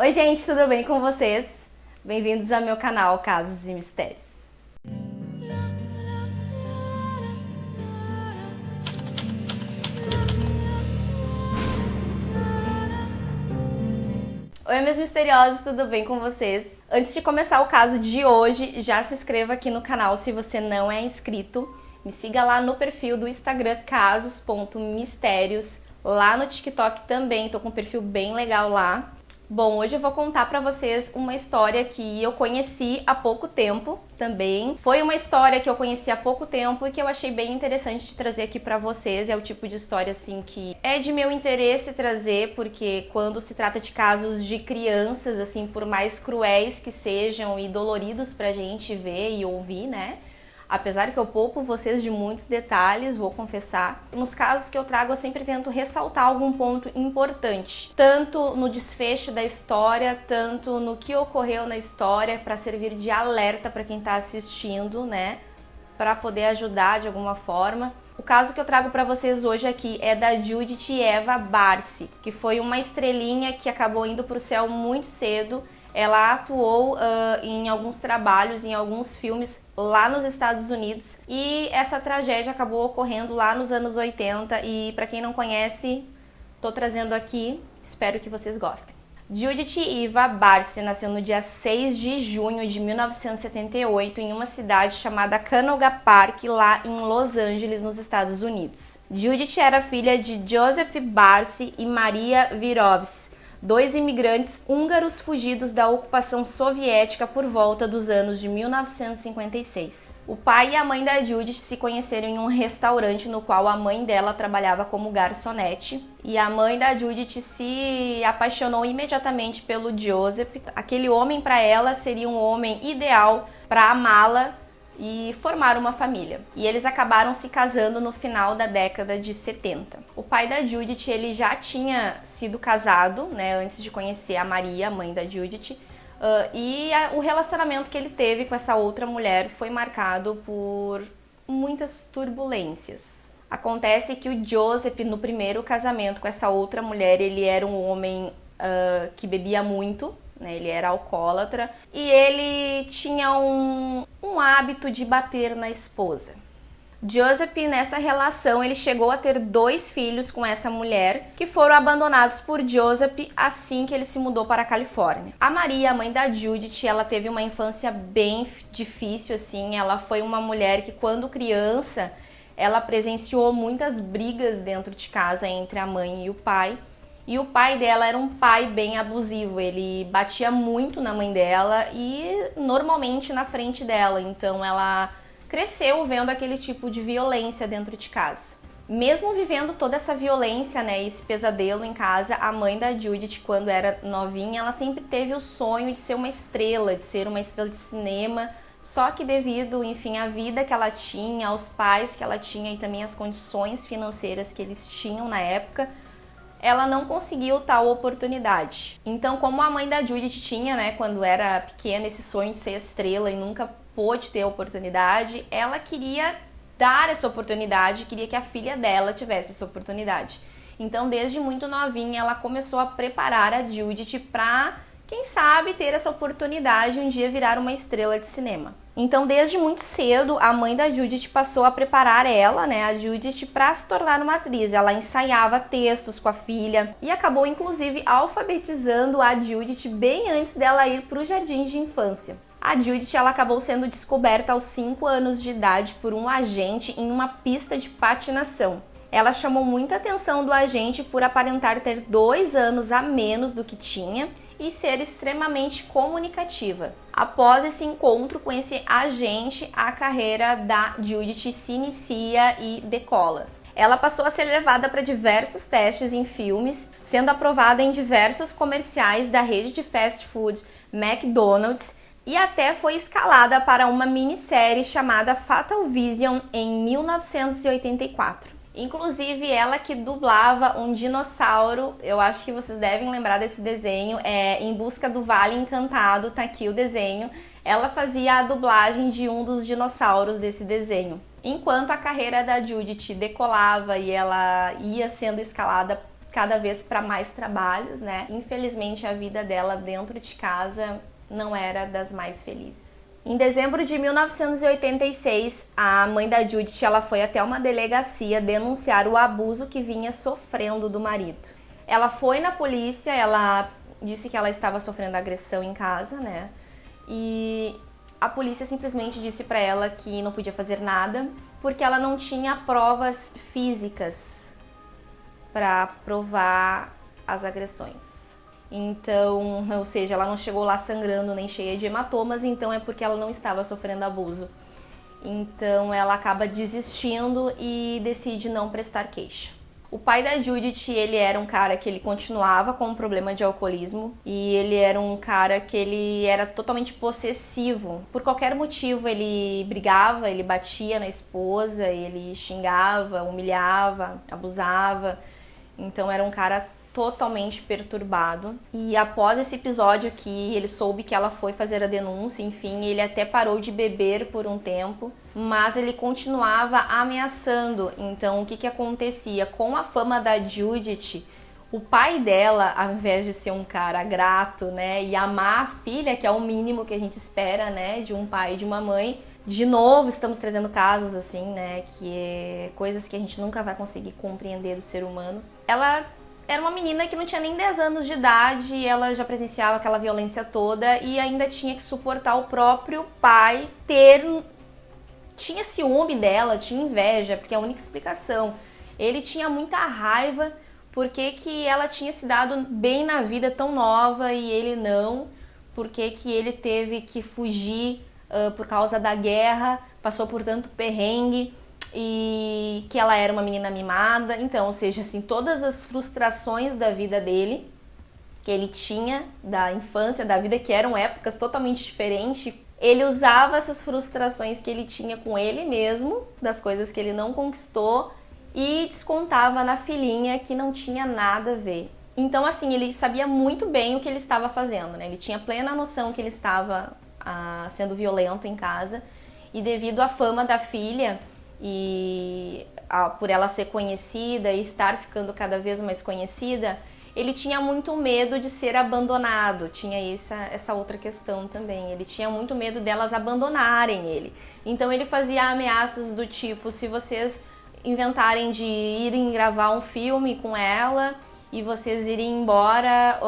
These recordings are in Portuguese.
Oi gente, tudo bem com vocês? Bem-vindos ao meu canal Casos e Mistérios. Oi meus misteriosos, tudo bem com vocês? Antes de começar o caso de hoje, já se inscreva aqui no canal se você não é inscrito. Me siga lá no perfil do Instagram casos.mistérios. Lá no TikTok também, tô com um perfil bem legal lá. Bom, hoje eu vou contar pra vocês uma história que eu conheci há pouco tempo também. Foi uma história que eu conheci há pouco tempo e que eu achei bem interessante de trazer aqui pra vocês. É o tipo de história assim que é de meu interesse trazer, porque quando se trata de casos de crianças, assim, por mais cruéis que sejam e doloridos pra gente ver e ouvir, né? Apesar que eu poupo vocês de muitos detalhes, vou confessar, nos casos que eu trago eu sempre tento ressaltar algum ponto importante, tanto no desfecho da história, tanto no que ocorreu na história, para servir de alerta para quem está assistindo, né, para poder ajudar de alguma forma. O caso que eu trago para vocês hoje aqui é da Judith Eva Barsi, que foi uma estrelinha que acabou indo para o céu muito cedo. Ela atuou em alguns trabalhos, em alguns filmes lá nos Estados Unidos e essa tragédia acabou ocorrendo lá nos anos 80 e para quem não conhece, tô trazendo aqui, espero que vocês gostem. Judith Eva Barsi nasceu no dia 6 de junho de 1978 em uma cidade chamada Canoga Park, lá em Los Angeles, nos Estados Unidos. Judith era filha de Joseph Barsi e Maria Virovs, dois imigrantes húngaros fugidos da ocupação soviética por volta dos anos de 1956. O pai e a mãe da Judith se conheceram em um restaurante no qual a mãe dela trabalhava como garçonete. E a mãe da Judith se apaixonou imediatamente pelo Joseph. Aquele homem para ela seria um homem ideal para amá-la e formar uma família. E eles acabaram se casando no final da década de 70. O pai da Judith, ele já tinha sido casado, né, antes de conhecer a Maria, a mãe da Judith, o relacionamento que ele teve com essa outra mulher foi marcado por muitas turbulências. Acontece que o Joseph, no primeiro casamento com essa outra mulher, ele era um homem que bebia muito, né, ele era alcoólatra e ele tinha um hábito de bater na esposa. Joseph, nessa relação, ele chegou a ter 2 filhos com essa mulher que foram abandonados por Joseph assim que ele se mudou para a Califórnia. A Maria, a mãe da Judith, ela teve uma infância bem difícil, assim. Ela foi uma mulher que, quando criança, ela presenciou muitas brigas dentro de casa entre a mãe e o pai. E o pai dela era um pai bem abusivo, ele batia muito na mãe dela e normalmente na frente dela, então ela cresceu vendo aquele tipo de violência dentro de casa. Mesmo vivendo toda essa violência, né, esse pesadelo em casa, a mãe da Judith, quando era novinha, ela sempre teve o sonho de ser uma estrela, de cinema, só que devido, enfim, à vida que ela tinha, aos pais que ela tinha e também às condições financeiras que eles tinham na época, ela não conseguiu tal oportunidade. Então, como a mãe da Judith tinha, né, quando era pequena, esse sonho de ser estrela e nunca pôde ter a oportunidade, ela queria dar essa oportunidade, queria que a filha dela tivesse essa oportunidade. Então, desde muito novinha, ela começou a preparar a Judith para, quem sabe, ter essa oportunidade um dia virar uma estrela de cinema. Então, desde muito cedo, a mãe da Judith passou a preparar ela, né, a Judith, para se tornar uma atriz. Ela ensaiava textos com a filha e acabou, inclusive, alfabetizando a Judith bem antes dela ir para o jardim de infância. A Judith, ela acabou sendo descoberta aos 5 anos de idade por um agente em uma pista de patinação. Ela chamou muita atenção do agente por aparentar ter 2 anos a menos do que tinha e ser extremamente comunicativa. Após esse encontro com esse agente, a carreira da Judith se inicia e decola. Ela passou a ser levada para diversos testes em filmes, sendo aprovada em diversos comerciais da rede de fast food McDonald's e até foi escalada para uma minissérie chamada Fatal Vision em 1984. Inclusive, ela que dublava um dinossauro, eu acho que vocês devem lembrar desse desenho, Em Busca do Vale Encantado, tá aqui o desenho. Ela fazia a dublagem de um dos dinossauros desse desenho. Enquanto a carreira da Judith decolava e ela ia sendo escalada cada vez para mais trabalhos, né? Infelizmente a vida dela dentro de casa não era das mais felizes. Em dezembro de 1986, a mãe da Judith ela foi até uma delegacia denunciar o abuso que vinha sofrendo do marido. Ela foi na polícia, ela disse que ela estava sofrendo agressão em casa, né? E a polícia simplesmente disse para ela que não podia fazer nada porque ela não tinha provas físicas para provar as agressões. Então, ou seja, ela não chegou lá sangrando nem cheia de hematomas, então é porque ela não estava sofrendo abuso. Então ela acaba desistindo e decide não prestar queixa. O pai da Judith, ele era um cara que ele continuava com um problema de alcoolismo e ele era um cara que ele era totalmente possessivo. Por qualquer motivo ele brigava, ele batia na esposa, ele xingava, humilhava, abusava. Então era um cara totalmente perturbado. E após esse episódio que ele soube que ela foi fazer a denúncia, enfim, ele até parou de beber por um tempo, mas ele continuava ameaçando. Então o que acontecia? Com a fama da Judith, o pai dela, ao invés de ser um cara grato, né, e amar a filha, que é o mínimo que a gente espera, né, de um pai e de uma mãe, de novo estamos trazendo casos assim, né, que é coisas que a gente nunca vai conseguir compreender do ser humano. Ela era uma menina que não tinha nem 10 anos de idade, ela já presenciava aquela violência toda e ainda tinha que suportar o próprio pai tinha ciúme dela, tinha inveja, porque é a única explicação. Ele tinha muita raiva porque que ela tinha se dado bem na vida tão nova e ele não, porque que ele teve que fugir por causa da guerra, passou por tanto perrengue e que ela era uma menina mimada. Então, ou seja, assim, todas as frustrações da vida dele, que ele tinha da infância, da vida, que eram épocas totalmente diferentes, ele usava essas frustrações que ele tinha com ele mesmo, das coisas que ele não conquistou, e descontava na filhinha que não tinha nada a ver. Então, assim, ele sabia muito bem o que ele estava fazendo, né? Ele tinha plena noção que ele estava sendo violento em casa, e devido à fama da filha e por ela ser conhecida e estar ficando cada vez mais conhecida, ele tinha muito medo de ser abandonado. Tinha essa outra questão também. Ele tinha muito medo delas abandonarem ele. Então ele fazia ameaças do tipo: se vocês inventarem de irem gravar um filme com ela e vocês irem embora,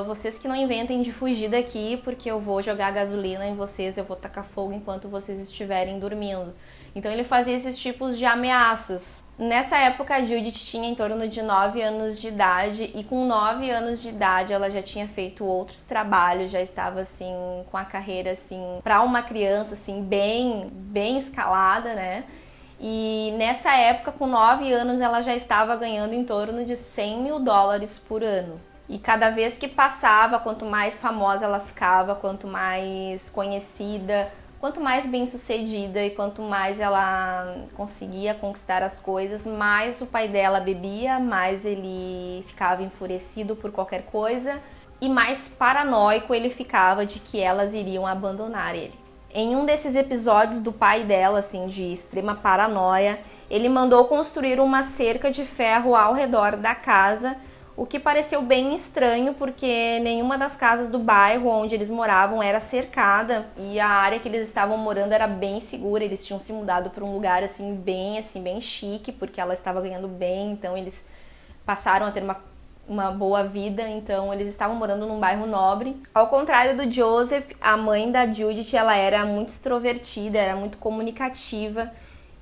vocês que não inventem de fugir daqui, porque eu vou jogar gasolina em vocês, eu vou tacar fogo enquanto vocês estiverem dormindo. Então ele fazia esses tipos de ameaças. Nessa época a Judith tinha em torno de 9 anos de idade, e com 9 anos de idade ela já tinha feito outros trabalhos, já estava assim com a carreira assim para uma criança assim bem escalada, né? E nessa época, com 9 anos, ela já estava ganhando em torno de $100 mil por ano. E cada vez que passava, quanto mais famosa ela ficava, quanto mais conhecida, quanto mais bem-sucedida e quanto mais ela conseguia conquistar as coisas, mais o pai dela bebia, mais ele ficava enfurecido por qualquer coisa e mais paranoico ele ficava de que elas iriam abandonar ele. Em um desses episódios do pai dela, assim, de extrema paranoia, ele mandou construir uma cerca de ferro ao redor da casa, o que pareceu bem estranho porque nenhuma das casas do bairro onde eles moravam era cercada e a área que eles estavam morando era bem segura. Eles tinham se mudado para um lugar bem chique, porque ela estava ganhando bem, então eles passaram a ter uma boa vida, então eles estavam morando num bairro nobre. Ao contrário do Joseph, a mãe da Judith, ela era muito extrovertida, era muito comunicativa,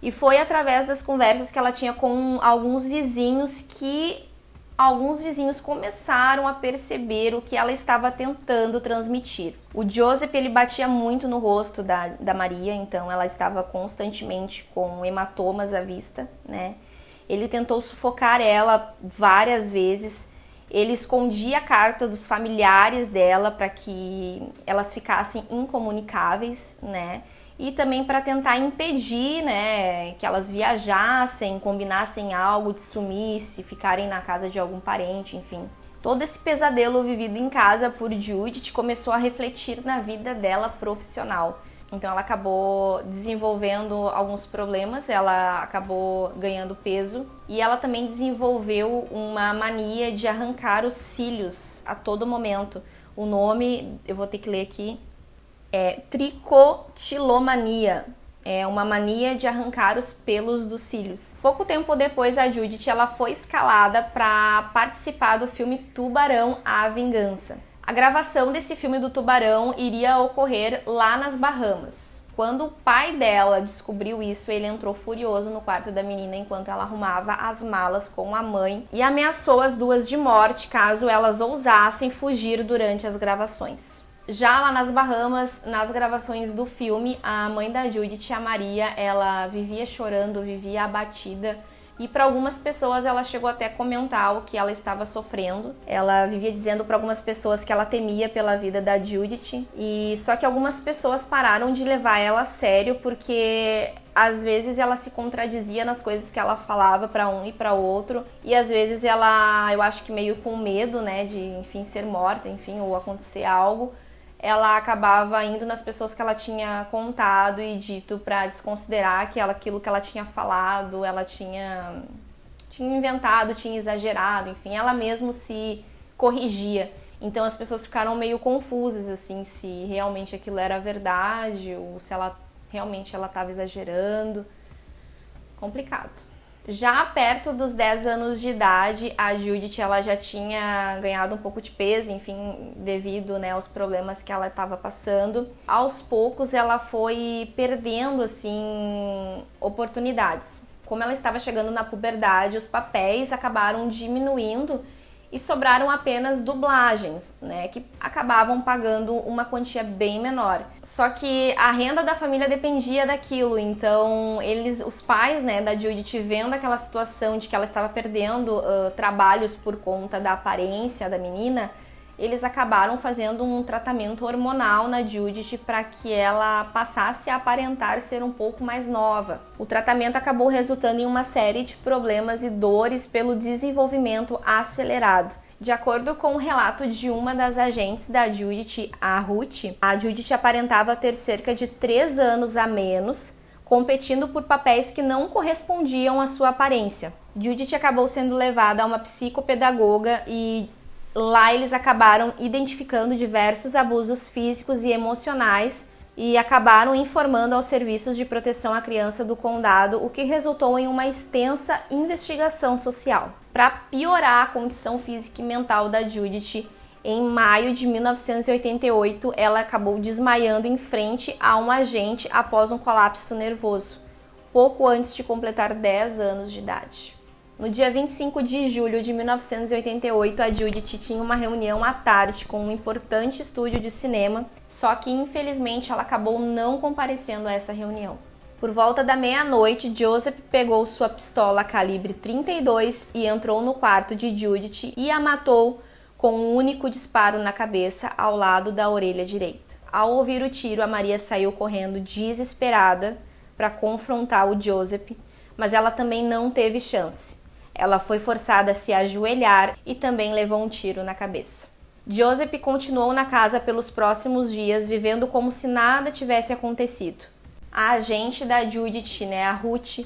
e foi através das conversas que ela tinha com alguns vizinhos que alguns vizinhos começaram a perceber o que ela estava tentando transmitir. O Joseph, ele batia muito no rosto da Maria, então ela estava constantemente com hematomas à vista, né? Ele tentou sufocar ela várias vezes. Ele escondia a carta dos familiares dela para que elas ficassem incomunicáveis, né? E também para tentar impedir, né, que elas viajassem, combinassem algo de sumir, se ficarem na casa de algum parente, enfim. Todo esse pesadelo vivido em casa por Judith começou a refletir na vida dela profissional. Então ela acabou desenvolvendo alguns problemas, ela acabou ganhando peso e ela também desenvolveu uma mania de arrancar os cílios a todo momento. O nome, eu vou ter que ler aqui, é tricotilomania. É uma mania de arrancar os pelos dos cílios. Pouco tempo depois, a Judith ela foi escalada para participar do filme Tubarão: A Vingança. A gravação desse filme do Tubarão iria ocorrer lá nas Bahamas. Quando o pai dela descobriu isso, ele entrou furioso no quarto da menina enquanto ela arrumava as malas com a mãe e ameaçou as duas de morte caso elas ousassem fugir durante as gravações. Já lá nas Bahamas, nas gravações do filme, a mãe da Judith, a Maria, ela vivia chorando, vivia abatida. E para algumas pessoas ela chegou até a comentar o que ela estava sofrendo. Ela vivia dizendo para algumas pessoas que ela temia pela vida da Judith. E só que algumas pessoas pararam de levar ela a sério porque às vezes ela se contradizia nas coisas que ela falava para um e para outro. E às vezes ela, eu acho que meio com medo, né, de enfim ser morta, enfim, ou acontecer algo, ela acabava indo nas pessoas que ela tinha contado e dito para desconsiderar que aquilo que ela tinha falado, ela tinha inventado, tinha exagerado, enfim, ela mesma se corrigia. Então as pessoas ficaram meio confusas, assim, se realmente aquilo era verdade ou se ela realmente estava exagerando. Complicado. Já perto dos 10 anos de idade, a Judith ela já tinha ganhado um pouco de peso, enfim, devido, né, aos problemas que ela estava passando. Aos poucos ela foi perdendo assim oportunidades. Como ela estava chegando na puberdade, os papéis acabaram diminuindo e sobraram apenas dublagens, né, que acabavam pagando uma quantia bem menor. Só que a renda da família dependia daquilo, então os pais, né, da Judith, vendo aquela situação de que ela estava perdendo trabalhos por conta da aparência da menina, eles acabaram fazendo um tratamento hormonal na Judith para que ela passasse a aparentar ser um pouco mais nova. O tratamento acabou resultando em uma série de problemas e dores pelo desenvolvimento acelerado. De acordo com o relato de uma das agentes da Judith, a Ruth, a Judith aparentava ter cerca de 3 anos a menos, competindo por papéis que não correspondiam à sua aparência. Judith acabou sendo levada a uma psicopedagoga e lá eles acabaram identificando diversos abusos físicos e emocionais e acabaram informando aos serviços de proteção à criança do condado, o que resultou em uma extensa investigação social. Para piorar a condição física e mental da Judith, em maio de 1988, ela acabou desmaiando em frente a um agente após um colapso nervoso, pouco antes de completar 10 anos de idade. No dia 25 de julho de 1988, a Judith tinha uma reunião à tarde com um importante estúdio de cinema, só que infelizmente ela acabou não comparecendo a essa reunião. Por volta da meia-noite, Joseph pegou sua pistola calibre 32 e entrou no quarto de Judith e a matou com um único disparo na cabeça ao lado da orelha direita. Ao ouvir o tiro, a Maria saiu correndo desesperada para confrontar o Joseph, mas ela também não teve chance. Ela foi forçada a se ajoelhar e também levou um tiro na cabeça. Joseph continuou na casa pelos próximos dias, vivendo como se nada tivesse acontecido. A agente da Judith, né, a Ruth,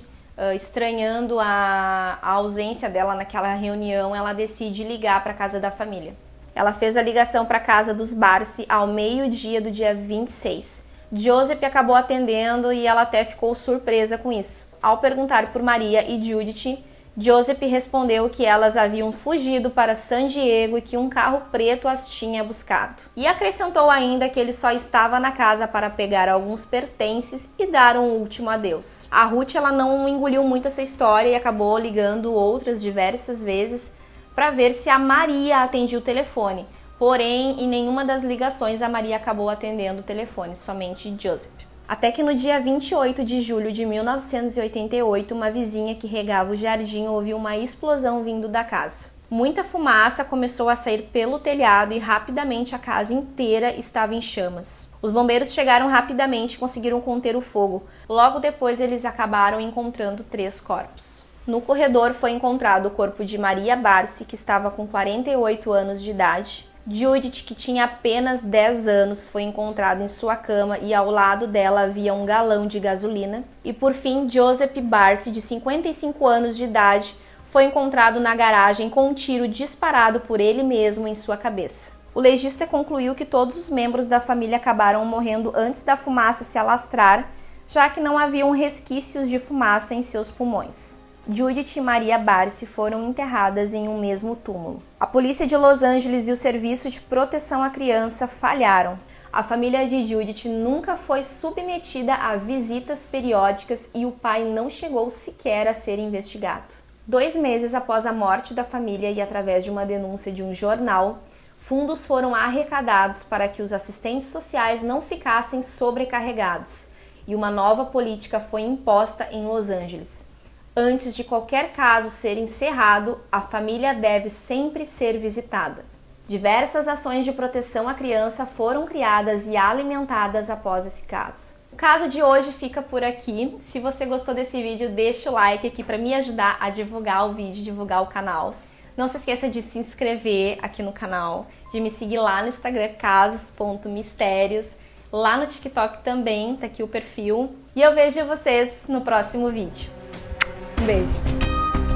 estranhando a ausência dela naquela reunião, ela decide ligar para a casa da família. Ela fez a ligação para a casa dos Barsi ao meio-dia do dia 26. Joseph acabou atendendo e ela até ficou surpresa com isso. Ao perguntar por Maria e Judith, Joseph respondeu que elas haviam fugido para San Diego e que um carro preto as tinha buscado. E acrescentou ainda que ele só estava na casa para pegar alguns pertences e dar um último adeus. A Ruth ela não engoliu muito essa história e acabou ligando outras diversas vezes para ver se a Maria atendia o telefone. Porém, em nenhuma das ligações a Maria acabou atendendo o telefone, somente Joseph. Até que no dia 28 de julho de 1988, uma vizinha que regava o jardim ouviu uma explosão vindo da casa. Muita fumaça começou a sair pelo telhado e rapidamente a casa inteira estava em chamas. Os bombeiros chegaram rapidamente e conseguiram conter o fogo. Logo depois eles acabaram encontrando 3 corpos. No corredor foi encontrado o corpo de Maria Barsi, que estava com 48 anos de idade. Judith, que tinha apenas 10 anos, foi encontrada em sua cama e ao lado dela havia um galão de gasolina. E por fim, Joseph Barcy, de 55 anos de idade, foi encontrado na garagem com um tiro disparado por ele mesmo em sua cabeça. O legista concluiu que todos os membros da família acabaram morrendo antes da fumaça se alastrar, já que não haviam resquícios de fumaça em seus pulmões. Judith e Maria Barcy foram enterradas em um mesmo túmulo. A polícia de Los Angeles e o Serviço de Proteção à Criança falharam. A família de Judith nunca foi submetida a visitas periódicas e o pai não chegou sequer a ser investigado. 2 meses após a morte da família e através de uma denúncia de um jornal, fundos foram arrecadados para que os assistentes sociais não ficassem sobrecarregados e uma nova política foi imposta em Los Angeles. Antes de qualquer caso ser encerrado, a família deve sempre ser visitada. Diversas ações de proteção à criança foram criadas e alimentadas após esse caso. O caso de hoje fica por aqui. Se você gostou desse vídeo, deixa o like aqui para me ajudar a divulgar o vídeo, divulgar o canal. Não se esqueça de se inscrever aqui no canal, de me seguir lá no Instagram, casos.mistérios. Lá no TikTok também, tá aqui o perfil. E eu vejo vocês no próximo vídeo. Um beijo!